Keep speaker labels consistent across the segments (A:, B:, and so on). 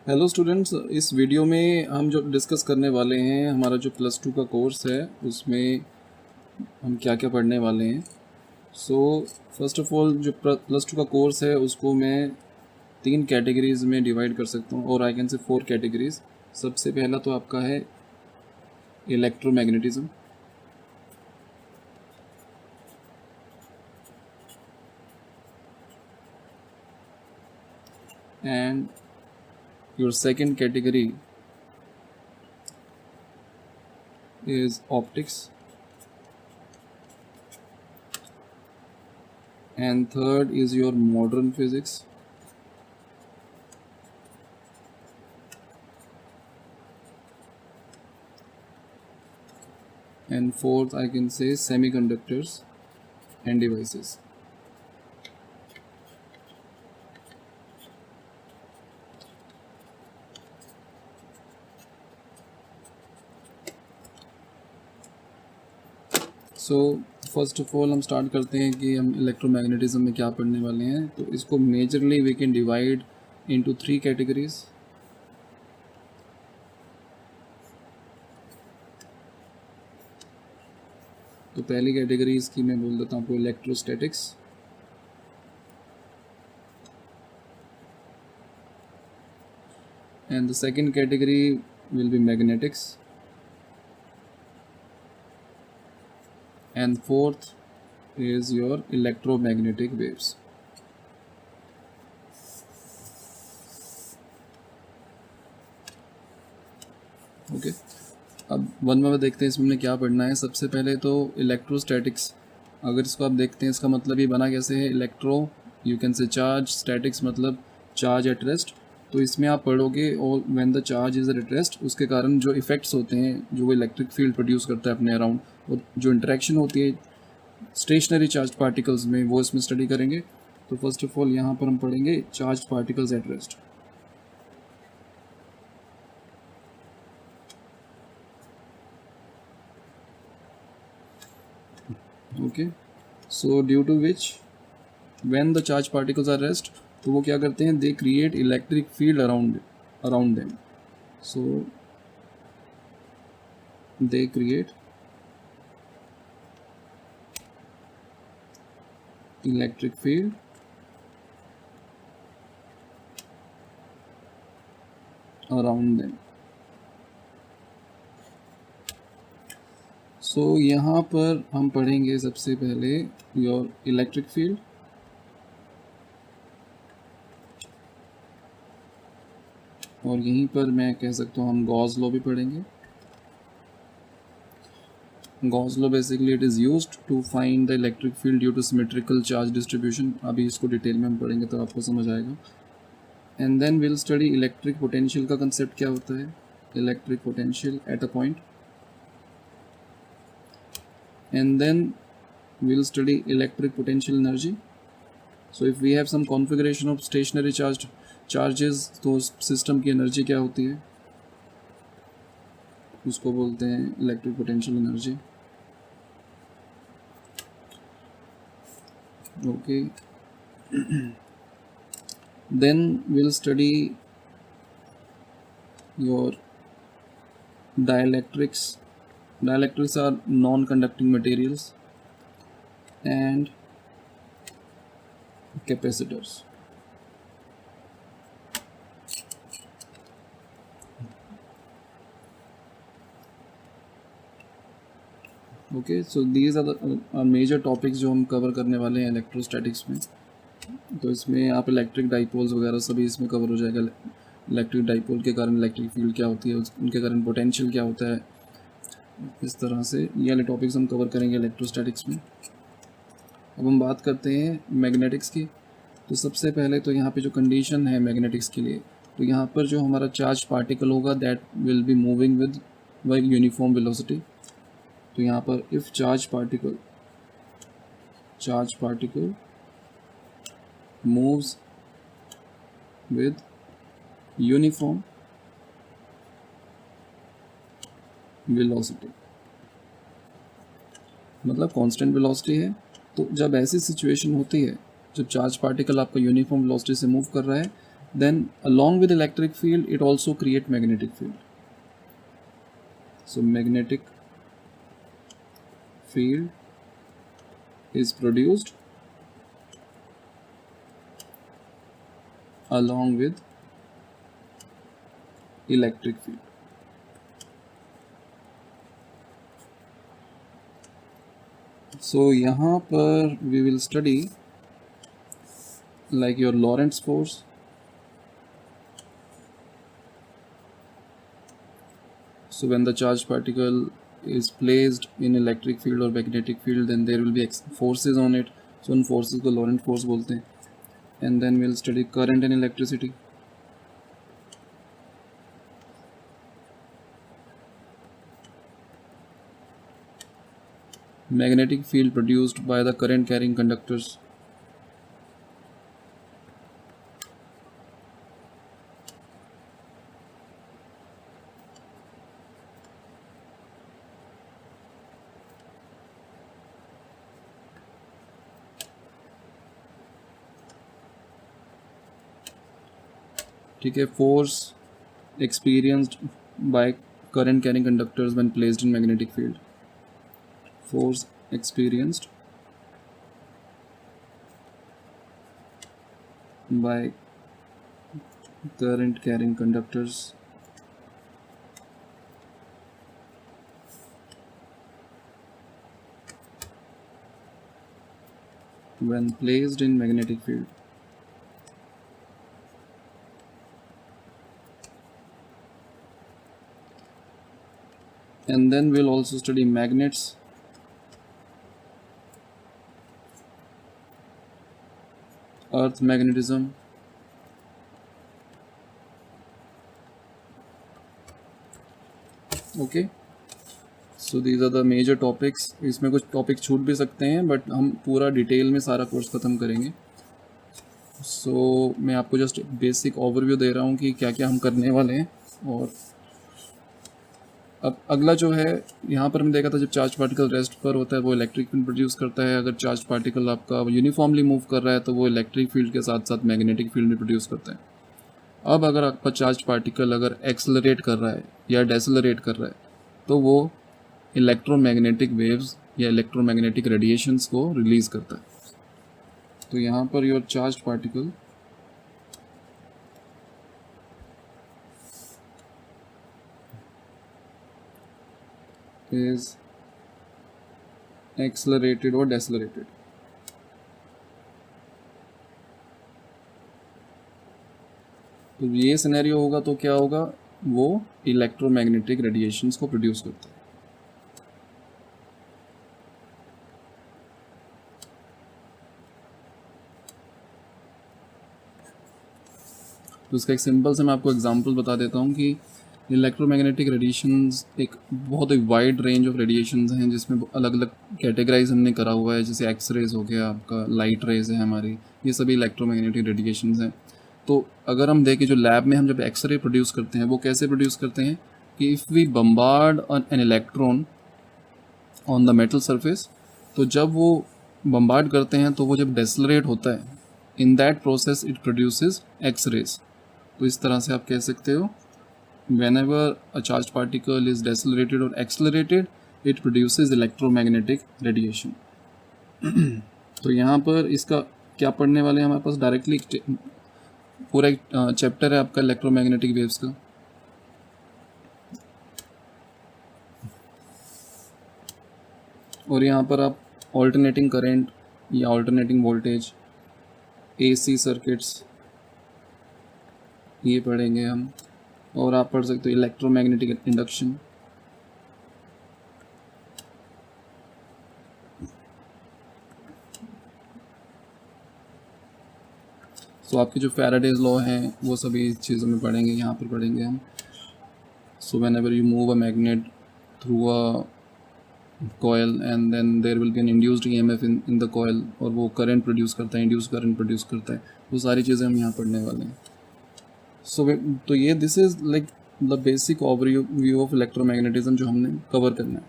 A: Hello students, इस video में हम जो डिस्कस करने वाले हैं हमारा जो +2 का कोर्स है उसमें हम क्या क्या पढ़ने वाले हैं। सो फर्स्ट ऑफ ऑल जो +2 का कोर्स है उसको मैं 3 कैटेगरीज़ में डिवाइड कर सकता हूँ, और आई कैन से 4 कैटेगरीज़। सबसे पहला तो आपका है electromagnetism, and your second category is optics, and third is your modern physics, and fourth I can say semiconductors and devices. So first of all हम स्टार्ट करते हैं कि हम इलेक्ट्रोमैग्नेटिज्म में क्या पढ़ने वाले हैं। तो इसको majorly we can divide into 3 categories. तो पहली कैटेगरी इसकी मैं बोल देता हूँ आपको electrostatics, and the second category will be magnetics, and fourth is your electromagnetic waves. Okay, अब वन बाय वन देखते हैं इसमें हमने क्या पढ़ना है। सबसे पहले तो इलेक्ट्रोस्टैटिक्स, अगर इसको आप देखते हैं इसका मतलब ये बना कैसे है। Electro you can say charge, statics मतलब चार्ज एट रेस्ट। तो इसमें आप पढ़ोगे और when the charge is at rest, उसके कारण जो इफ़ेक्ट्स होते हैं, जो वो इलेक्ट्रिक फील्ड प्रोड्यूस करता है अपने अराउंड, और जो इंटरेक्शन होती है स्टेशनरी चार्ज पार्टिकल्स में, वो इसमें स्टडी करेंगे। तो फर्स्ट ऑफ ऑल यहाँ पर हम पढ़ेंगे charge particles at rest. Okay, so due to which when the charge particles are rest, तो वो क्या करते हैं, they create electric field around them. So they create electric field around them. So यहाँ पर हम पढ़ेंगे सबसे पहले your electric field, और यहीं पर मैं कह सकता हूँ हम गॉस लॉ भी पढ़ेंगे। Gauss law basically it is used to find the electric field due to symmetrical charge distribution. अभी इसको डिटेल में हम पढ़ेंगे तो आपको समझ आएगा। And then will study electric potential का कंसेप्ट क्या होता है, electric potential at a point. And then will study electric potential energy. So if we have some configuration of stationary charges, तो सिस्टम की एनर्जी क्या होती है, उसको बोलते हैं electric potential energy. Okay, then will study your dielectrics. Dielectrics are non conducting materials and capacitors. Okay, so these are the major topics जो हम कवर करने वाले हैं इलेक्ट्रोस्टैटिक्स में। तो इसमें आप इलेक्ट्रिक डाइपोल्स वगैरह सभी इसमें कवर हो जाएगा। इलेक्ट्रिक डाइपोल के कारण इलेक्ट्रिक फील्ड क्या होती है, उनके कारण पोटेंशियल क्या होता है, इस तरह से ये वाले टॉपिक्स हम कवर करेंगे इलेक्ट्रोस्टैटिक्स में। अब हम बात करते हैं मैग्नेटिक्स की। तो सबसे पहले तो यहाँ पे जो कंडीशन है मैग्नेटिक्स के लिए, तो यहाँ पर जो हमारा चार्ज पार्टिकल होगा that will be moving with uniform velocity. तो यहाँ पर if charge particle moves with uniform velocity, मतलब कांस्टेंट वेलोसिटी है। तो जब ऐसी सिचुएशन होती है, जब चार्ज पार्टिकल आपका यूनिफॉर्म वेलोसिटी से मूव कर रहा है, then along with electric field it also create magnetic field. So magnetic field is produced along with electric field. So यहाँ पर we will study like your Lorentz force, so when the charged particle is placed in electric field or magnetic field, then there will be forces on it, so उन forces को Lorentz force बोलते हैं. And then we'll study current and electricity. Magnetic field produced by the current carrying conductors. ठीक है, force experienced by current carrying conductors when placed in magnetic field. Force experienced by current carrying conductors when placed in magnetic field. And then we'll also study magnets, earth magnetism, okay. So these are the major topics. इसमें कुछ topic छूट भी सकते हैं but हम पूरा detail में सारा कोर्स ख़त्म करेंगे. मैं आपको जस्ट बेसिक ओवरव्यू दे रहा हूँ कि क्या क्या हम करने वाले हैं. और अब अगला जो है, यहाँ पर हमने देखा था जब चार्ज पार्टिकल रेस्ट पर होता है वो इलेक्ट्रिक फील्ड प्रोड्यूस करता है. अगर चार्ज पार्टिकल आपका यूनिफॉर्मली मूव कर रहा है तो वो इलेक्ट्रिक फील्ड के साथ साथ मैग्नेटिक फील्ड भी प्रोड्यूस करता है. अब अगर आपका चार्ज पार्टिकल अगर एक्सेलरेट कर रहा है या डेसेलरेट कर रहा है तो वो इलेक्ट्रोमैग्नेटिक वेव्स या इलेक्ट्रोमैग्नेटिक रेडिएशंस को रिलीज़ करता है. तो यहाँ per your charge particle is accelerated or decelerated. तो ये सिनेरियो होगा तो क्या होगा, वो इलेक्ट्रोमैग्नेटिक रेडिएशंस को प्रोड्यूस करता है. तो इसका एक सिंपल से मैं आपको एग्जांपल बता देता हूँ कि इलेक्ट्रोमैग्नेटिक रेडिएशंस एक बहुत ही वाइड रेंज ऑफ रेडिएशंस हैं जिसमें अलग अलग कैटेगराइज हमने करा हुआ है. जैसे एक्स रेज हो गया, आपका लाइट रेज है हमारी, ये सभी इलेक्ट्रोमैग्नेटिक रेडिएशंस हैं. तो अगर हम देखें जो लैब में हम जब एक्स रे प्रोड्यूस करते हैं वो कैसे प्रोड्यूस करते हैं कि if we bombard an electron on the metal surface, तो जब वो बम्बार्ड करते हैं तो वो जब डेसलरेट होता है, in that process it produces X rays. तो इस तरह से आप कह सकते हो whenever a charged particle is decelerated or accelerated it produces electromagnetic radiation. तो यहाँ पर इसका क्या पढ़ने वाले हैं, हमारे पास डायरेक्टली पूरा एक चैप्टर है आपका इलेक्ट्रोमैग्नेटिक वेव्स का. और यहाँ पर आप ऑल्टरनेटिंग करंट या ऑल्टरनेटिंग वोल्टेज, एसी सर्किट्स ये पढ़ेंगे हम. और आप पढ़ सकते हो इलेक्ट्रोमैग्नेटिक इंडक्शन. सो आपके जो फैराडेज लॉ हैं वो सभी चीज़ों में पढ़ेंगे, यहाँ पर पढ़ेंगे हम. So whenever you move a magnet through a coil and then there will be an induced EMF in the coil, और वो करंट प्रोड्यूस करता है, इंड्यूस करंट प्रोड्यूस करता है. वो सारी चीज़ें हम यहाँ पढ़ने वाले हैं. तो ये this is like the basic overview of electromagnetism जो हमने कवर करना है.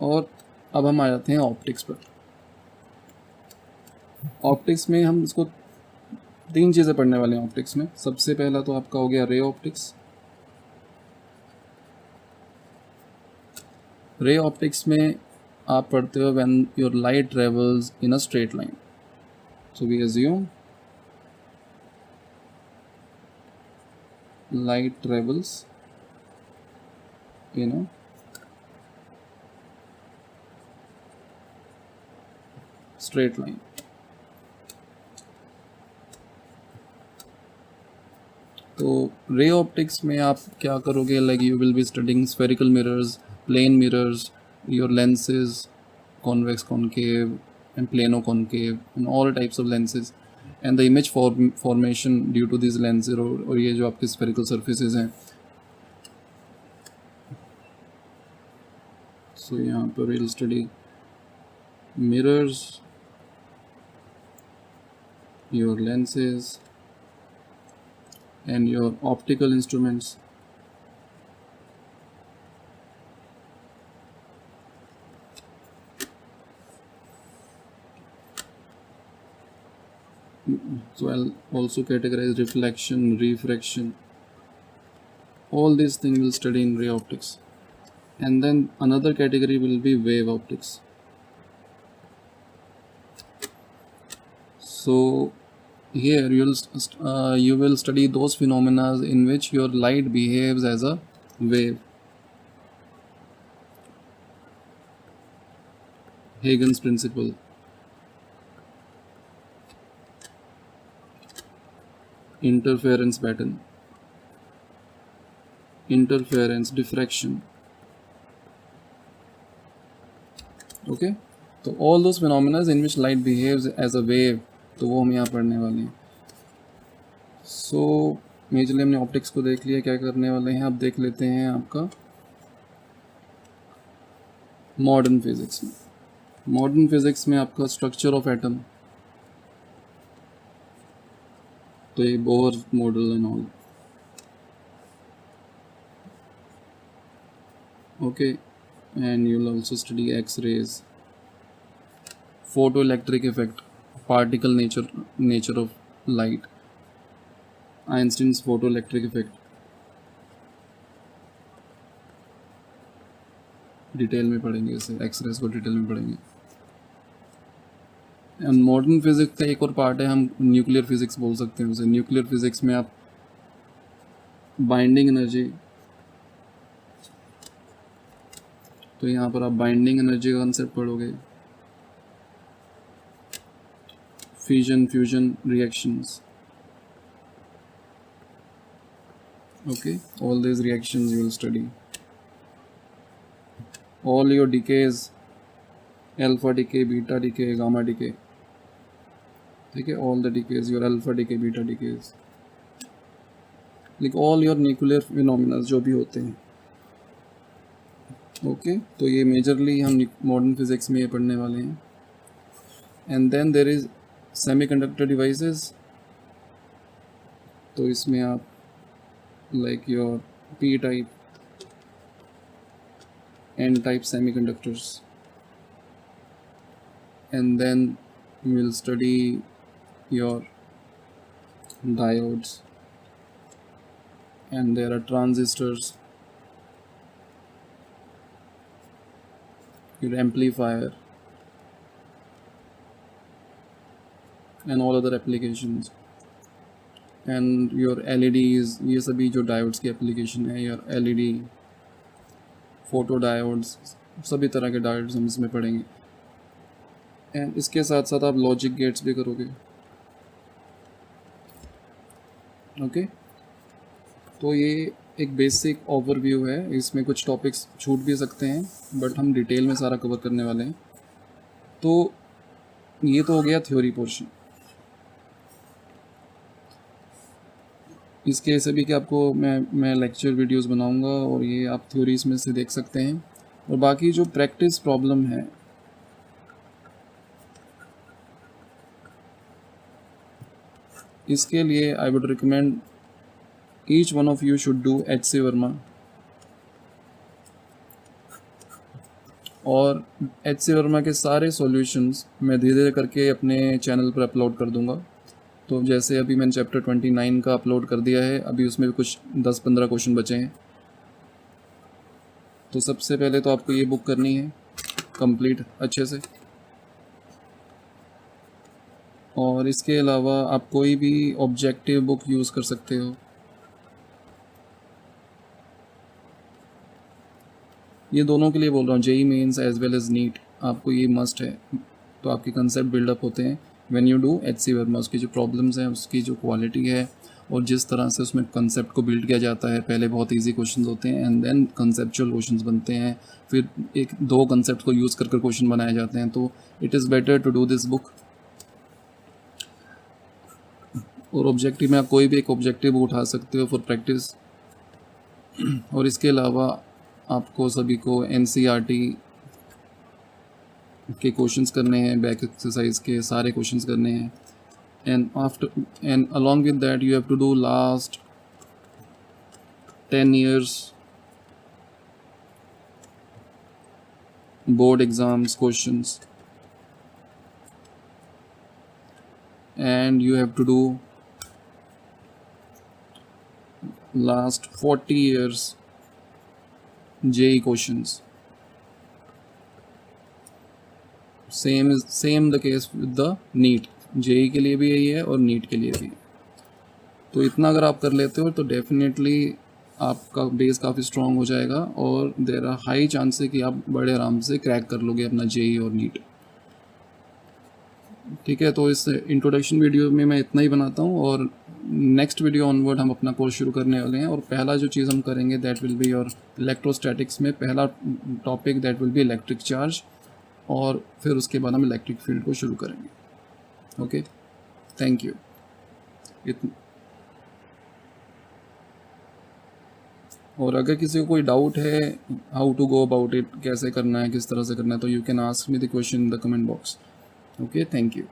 A: और अब हम आ जाते हैं ऑप्टिक्स पर. ऑप्टिक्स में हम इसको तीन चीज़ें पढ़ने वाले हैं ऑप्टिक्स में। सबसे पहला तो आपका हो गया रे ऑप्टिक्स। रे ऑप्टिक्स में आप पढ़ते हो when your light travels in a straight line. So we assume light travels in a straight line. तो रे ऑप्टिक्स में आप क्या करोगे, like you will be studying spherical mirrors, plane mirrors, your lenses, convex, concave and plano concave and all types of lenses and the image formation due to these lenses और ये जो आपके spherical surfaces हैं। So यहाँ पर we'll study mirrors, your lenses and your optical instruments। So I'll also categorize reflection, refraction, all these things we'll study in ray optics. And then another category will be wave optics. So here you will study those phenomena in which your light behaves as a wave. Huygens principle. Interference pattern, interference, diffraction. Okay, तो all those phenomena in which light behaves as a wave, तो वो हम यहाँ पढ़ने वाले हैं। So majorly हमने optics को देख लिया, क्या करने वाले हैं आप देख लेते हैं आपका मॉडर्न फिजिक्स में। मॉडर्न फिजिक्स में आपका स्ट्रक्चर ऑफ एटम, तो ये Bohr model and all. Okay, and you will also study X-rays, photoelectric effect, particle nature of light, Einstein's photoelectric effect, detail में पढ़ेंगे इसे, एक्स-रेज को डिटेल में पढ़ेंगे। एंड मॉडर्न फिजिक्स का एक और पार्ट है, हम न्यूक्लियर फिजिक्स बोल सकते हैं उसे। न्यूक्लियर फिजिक्स में आप बाइंडिंग एनर्जी, तो यहाँ पर आप बाइंडिंग एनर्जी का कंसेप्ट पढ़ोगे, fusion, fusion reactions. Okay, all these reactions you will study. All your decays, alpha decay, beta decay, gamma decay. Okay, all the decays, your alpha decay, beta decays, like all your nuclear phenomena जो भी होते हैं। Okay, तो ये majorly हम modern physics में ये पढ़ने वाले हैं। And then there is semiconductor devices, तो इसमें आप like your P type, N type semiconductors, and then you will study your diodes, and there are transistors, your amplifier and all other applications, and your LEDs, ये सभी जो diodes की application है, your LED, photo diodes, सभी तरह के diodes हम इसमें पढ़ेंगे। एंड इसके साथ साथ आप लॉजिक गेट्स भी करोगे। ओके, तो ये एक बेसिक ओवरव्यू है, इसमें कुछ टॉपिक्स छूट भी सकते हैं बट हम डिटेल में सारा कवर करने वाले हैं। तो ये तो हो गया थ्योरी पोर्शन। इसके ऐसे भी कि आपको मैं लेक्चर वीडियोस बनाऊंगा और ये आप थ्योरीज में से देख सकते हैं। और बाकी जो प्रैक्टिस प्रॉब्लम है, इसके लिए I would recommend each one of you should do HC Verma, और HC वर्मा के सारे सॉल्यूशंस मैं धीरे धीरे करके अपने चैनल पर अपलोड कर दूंगा। तो जैसे अभी मैंने चैप्टर 29 का अपलोड कर दिया है, अभी उसमें भी कुछ 10-15 क्वेश्चन बचे हैं। तो सबसे पहले तो आपको ये बुक करनी है कंप्लीट अच्छे से, और इसके अलावा आप कोई भी ऑब्जेक्टिव बुक यूज़ कर सकते हो। ये दोनों के लिए बोल रहा हूँ, JEE Mains as well as NEET, आपको ये मस्ट है। तो आपके कंसेप्ट बिल्डअप होते हैं when you do HC Verma. उसकी जो प्रॉब्लम्स हैं, उसकी जो क्वालिटी है, और जिस तरह से उसमें कंसेप्ट को बिल्ड किया जाता है, पहले बहुत इजी क्वेश्चंस होते हैं एंड देन कंसेप्चुअल क्वेश्चंस बनते हैं, फिर एक दो कंसेप्ट को यूज़ कर क्वेश्चन बनाए जाते हैं। तो it is better to do this book. और ऑब्जेक्टिव में आप कोई भी एक ऑब्जेक्टिव उठा सकते हो फॉर प्रैक्टिस। और इसके अलावा आपको सभी को एनसीईआरटी के क्वेश्चंस करने हैं, बैक एक्सरसाइज के सारे क्वेश्चंस करने हैं, and along with that you have to do last 10 years board exams questions, and you have to do last 40 years JEE questions. Same the case with the NEET, JEE के लिए भी यही है और नीट के लिए भी। तो इतना अगर आप कर लेते हो तो डेफिनेटली आपका बेस काफ़ी स्ट्रॉन्ग हो जाएगा, और देयर आर हाई चांस है कि आप बड़े आराम से क्रैक कर लोगे अपना जेई और नीट। ठीक है, तो इस इंट्रोडक्शन वीडियो में मैं इतना ही बनाता हूँ, और नेक्स्ट वीडियो ऑनवर्ड हम अपना कोर्स शुरू करने वाले हैं। और पहला जो चीज़ हम करेंगे that will be your electrostatics में पहला topic that will be electric charge, और फिर उसके बाद हम इलेक्ट्रिक फील्ड को शुरू करेंगे। Okay, thank you. और अगर किसी को कोई डाउट है how to go about it, कैसे करना है, किस तरह से करना है, तो you can ask me the question in the comment box. Okay, thank you.